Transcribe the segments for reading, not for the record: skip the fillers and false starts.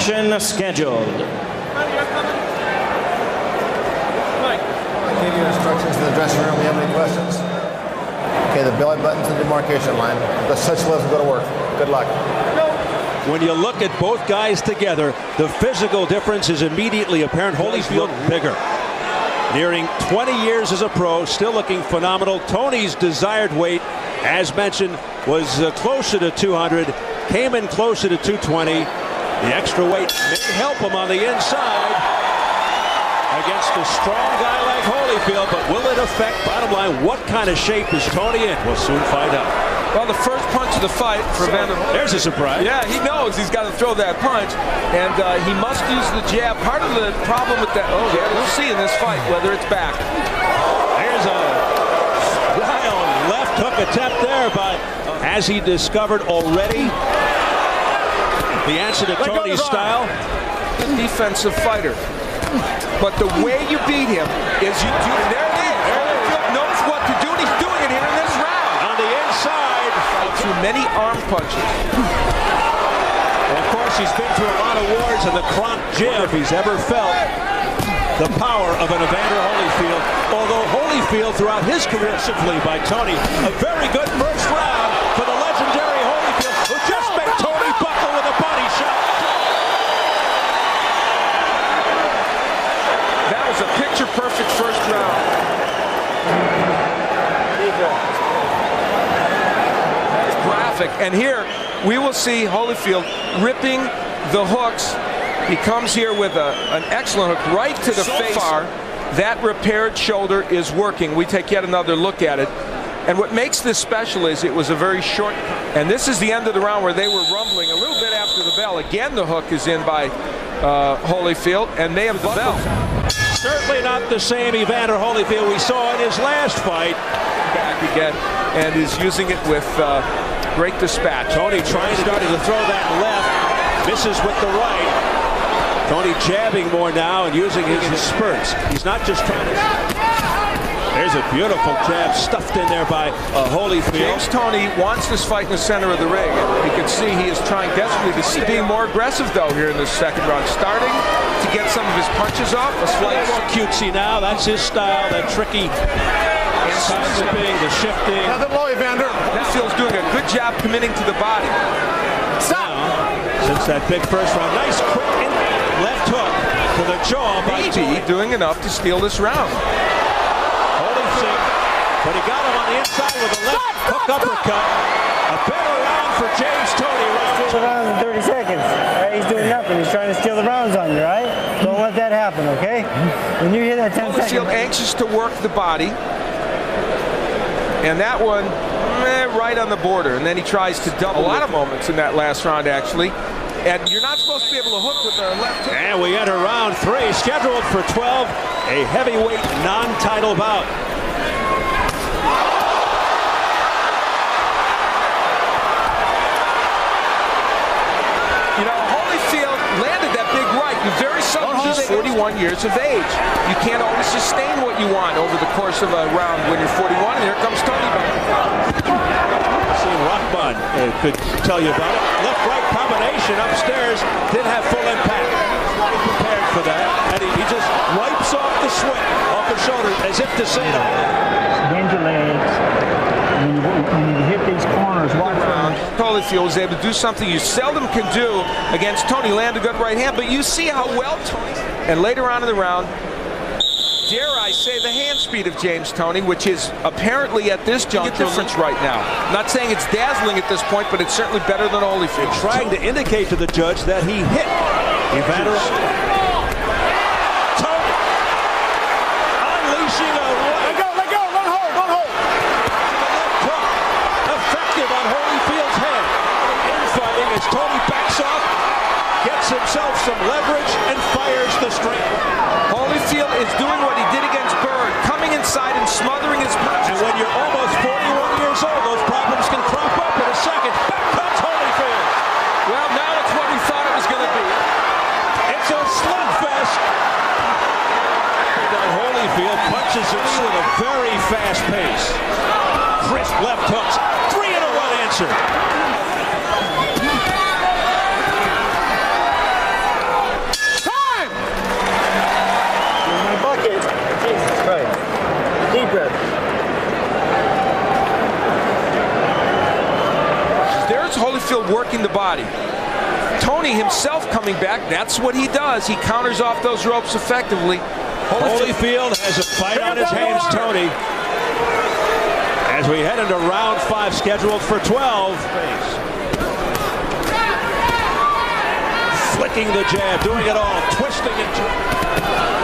action scheduled. Give you instructions in the dressing room. You have any questions? Okay, the belly button's the demarcation line. Let's touch gloves and go to work. Good luck. When you look at both guys together, the physical difference is immediately apparent. Holyfield bigger. Nearing 20 years as a pro, still looking phenomenal. Toney's desired weight, as mentioned, was closer to 200, came in closer to 220. The extra weight may help him on the inside against a strong guy like Holyfield, but will it affect, bottom line, what kind of shape is Toney in? We'll soon find out. Well, the first punch of the fight for Evander Holyfield. There's a surprise. Yeah, he knows he's got to throw that punch, and he must use the jab. Part of the problem with that, we'll see in this fight whether it's back. There's a wild left hook attempt there by, as he discovered already, the answer to Toney's style. Defensive fighter. But the way you beat him is you do, there it is. Holyfield knows what to do, and he's doing it here in this round. On the inside. Through many arm punches. Well, of course, he's been through a lot of wars in the Kronk gym. If he's ever felt the power of an Evander Holyfield, although Holyfield throughout his career simply by Toney, a very good first round for the legendary Holyfield, who just made Toney buckle with a body shot. That was a picture-perfect first round. Graphic, and here we will see Holyfield ripping the hooks. He comes here with an excellent hook right to the face. So far, that repaired shoulder is working. We take yet another look at it. And what makes this special is it was a very short, and this is the end of the round where they were rumbling a little bit after the bell. Again, the hook is in by Holyfield, and they have the bell. Certainly not the same Evander Holyfield we saw in his last fight. Back again, and is using it with great dispatch. Toney starting to throw that left, misses with the right. Toney jabbing more now and using his spurts. He's not just trying to... There's a beautiful jab stuffed in there by Holyfield. James Toney wants this fight in the center of the ring. You can see he is trying desperately to see. Being more aggressive, though, here in this second round. Starting to get some of his punches off. A slight more cutesy now. That's his style, that tricky side-zipping, the shifting. Nothing low, Evander. Holyfield's doing a good job committing to the body. Stop! Since that big first round. Nice quick left hook to the jaw by Maybe doing enough to steal this round. But he got him on the inside with a left hook uppercut. A better round for James Toney. Round in 30 seconds. Right? He's doing nothing. He's trying to steal the rounds on you, right? Don't let that happen, okay? When you hit that 10 seconds. Holyfield anxious to work the body. And that one, right on the border. And then he tries to double. A lot of moments in that last round, actually. And you're not supposed to be able to hook with the left hook. And we enter round 3, scheduled for 12, a heavyweight non-title bout. You know, Holyfield landed that big right. You very seldom. He's 41 years of age. You can't always sustain what you want over the course of a round when you're 41. And here comes Toney back. See, Rockman could tell you about it. Left-right combination upstairs didn't have full impact. He prepared for that, and he just wipes off the sweat off his shoulder as if to say to him. Bend your legs. When you hit these corners, watch around. Holyfield was able to do something you seldom can do against Toney. Land a good right hand, but you see how well Toney. And later on in the round, dare I say, the hand speed of James Toney, which is apparently at this juncture difference right now. I'm not saying it's dazzling at this point, but it's certainly better than Holyfield. Trying to indicate to the judge that he hit Evander. Toney unleashing a right. Let go, one hold. Left hook effective on Holyfield's head. Infighting as Toney backs off, gets himself some leverage, and fires the straight. Holyfield is doing what he did against Bird, coming inside and smothering his punches. And when you're almost 41 years old, those problems can crop up in a second. Back comes Holyfield. Well, now it's what we thought it was going to be. It's a slugfest. Holyfield punches him with a very fast pace. Crisp left hooks. 3-in-1 answer. Holyfield working the body. Toney himself coming back, that's what he does. He counters off those ropes effectively. Holyfield has a fight on his hands, Toney. As we head into round 5, scheduled for 12. Flicking the jab, doing it all, twisting it.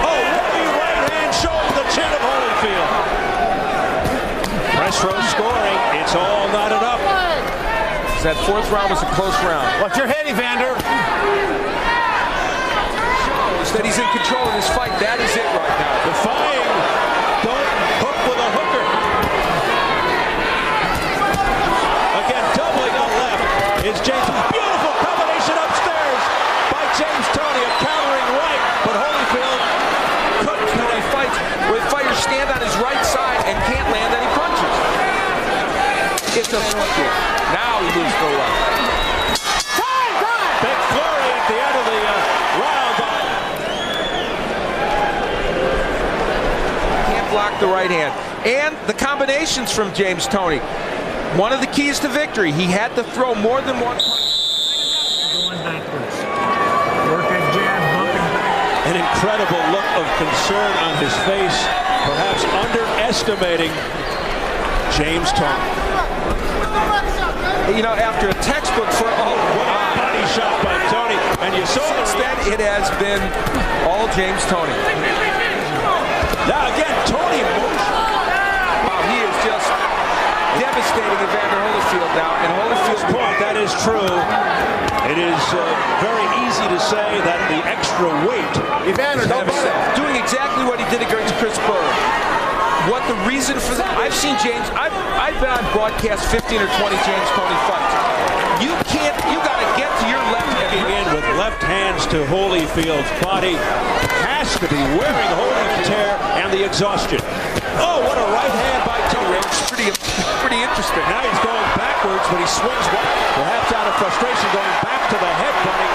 Oh, heavy right hand showing the chin of Holyfield. Press row scoring, it's all knotted up. That 4th round was a close round. Watch your head, Evander. Shows that he's in control of this fight. That is it right now. Defying, don't hook with a hooker. Again, doubling on left is James. Beautiful combination upstairs by James Toney, a countering right, but Holyfield couldn't He fights where fighters stand on his right side and can't land any punches. It's a now he moves the left. big flurry at the end of the round. Can't block the right hand. And the combinations from James Toney. One of the keys to victory. He had to throw more than one punch. Going backwards. Work that jab, bumping back. An incredible look of concern on his face, perhaps underestimating James Toney. You know, after a textbook for What a body shot by Toney, and you saw since then it has been all James Toney. Now again, Toney motion. Wow, he is just devastating Evander Holyfield now, and Holyfield's Point, that is true. It is very easy to say that the extra weight Evander, don't bite it. doing exactly what he did against Chris Burr. What the reason for that? I've seen James. I've been on broadcast 15 or 20 James Toney fights. You got to get to your left Getting in with left hands to Holyfield's body. Has to be wearing Holyfield's tear and the exhaustion. Oh, what a right hand by Toney. It's pretty interesting. Now he's going backwards, but he swings back. Perhaps out of frustration, going back to the head butting.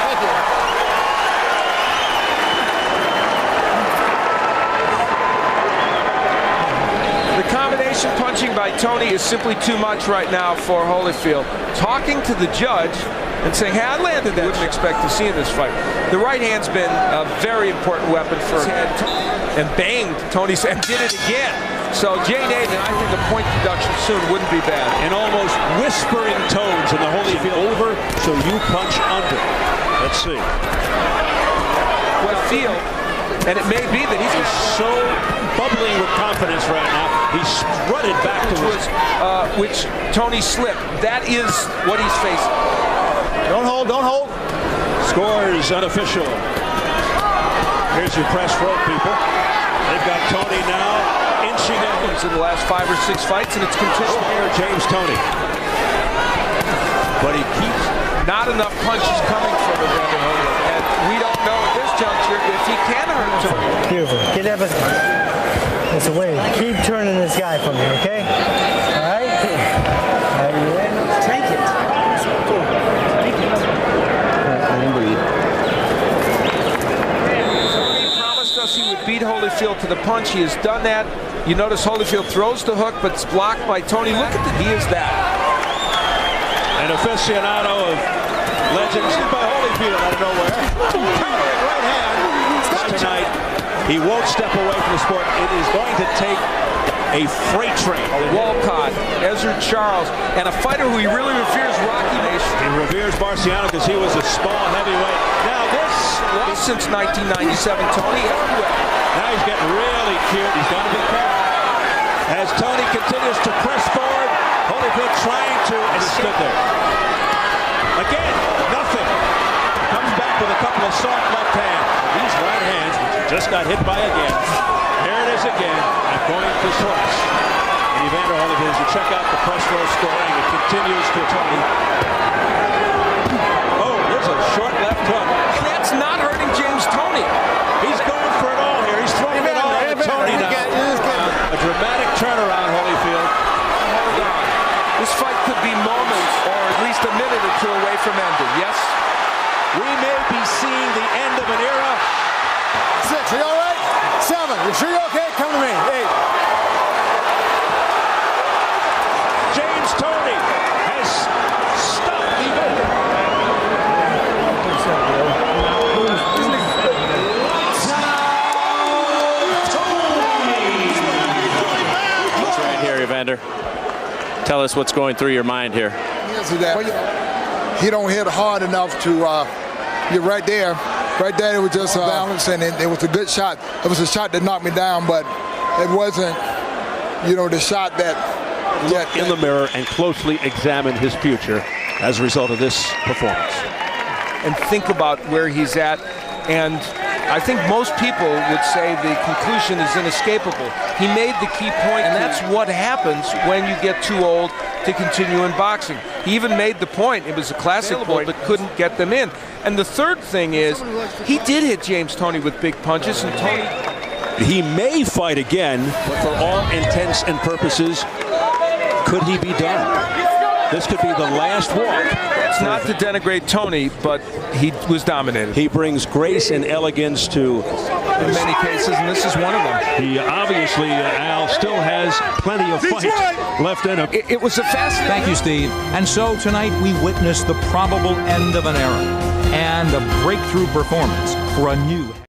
Thank you. The combination punching by Toney is simply too much right now for Holyfield. Talking to the judge and saying, hey, I landed that. Wouldn't expect to see in this fight. The right hand's been a very important weapon for him. And banged Toney and did it again. So Jay Nathan, I think the point deduction soon wouldn't be bad. And almost whispering tones in the Holyfield over, so you punch under. Let's see. What feel, and it may be that he's So bubbling with confidence right now. He strutted back to which Toney slipped. That is what he's facing. Don't hold, don't hold. Scores unofficial. Here's your press row, people. They've got Toney now inching ahead. In the last 5 or 6 fights, and it's continuing. Here, James Toney. But he keeps Not enough punches coming from Evander Holyfield, and we don't know at this juncture if he can hurt Toney. Beautiful. Get that. That's the way. Keep turning this guy from me, okay? All right? Are you ready? Take it. Take it. Toney promised us he would beat Holyfield to the punch. He has done that. You notice Holyfield throws the hook, but it's blocked by Toney. Look at he is that. an aficionado of legends by Holyfield out of nowhere. Countering right hand tonight. He won't step away from the sport. It is going to take a freight train. Walcott, Ezra Charles, and a fighter who he really reveres, Rocky Nation. He reveres Marciano because he was a small heavyweight. Now this Lost since 1997, Toney. Now he's getting really cute. He's got to be careful. As Toney continues to press forward, Holyfield trying to, and he stood there. Again, nothing. Comes back with a couple of soft left hands. These right hands just got hit by again. There it is again. And going to toss. And Evander Holyfield, as you check out the press row scoring, it continues to Toney. Oh, there's a short left hook. And that's not hurting James Toney. He's going for it all here. He's throwing it all at Toney now. A dramatic turnaround, Holyfield. This fight could be moments or at least a minute or two away from ending, yes? We may be seeing the end of an era. 6, are you all right? 7, you sure you're okay? Come to me. 8. James Toney tell us what's going through your mind here. So that he don't hit hard enough to you're right there. Right there, it was just balance, and it was a good shot. It was a shot that knocked me down, but it wasn't, the shot that. Look in the mirror and closely examine his future as a result of this performance. And think about where he's at. And I think most people would say the conclusion is inescapable. He made the key point, and that's what happens when you get too old to continue in boxing. He even made the point, it was a classic point, but couldn't get them in. And the third thing is, he did hit James Toney with big punches, and Toney... He may fight again, but for all intents and purposes, could he be done? This could be the last walk. It's not to denigrate Toney, but he was dominated. He brings grace and elegance to in many cases, and this is one of them. He obviously, Al, still has plenty of fight left in him. It was a fascinating... Thank you, Steve. And so tonight we witnessed the probable end of an era and a breakthrough performance for a new...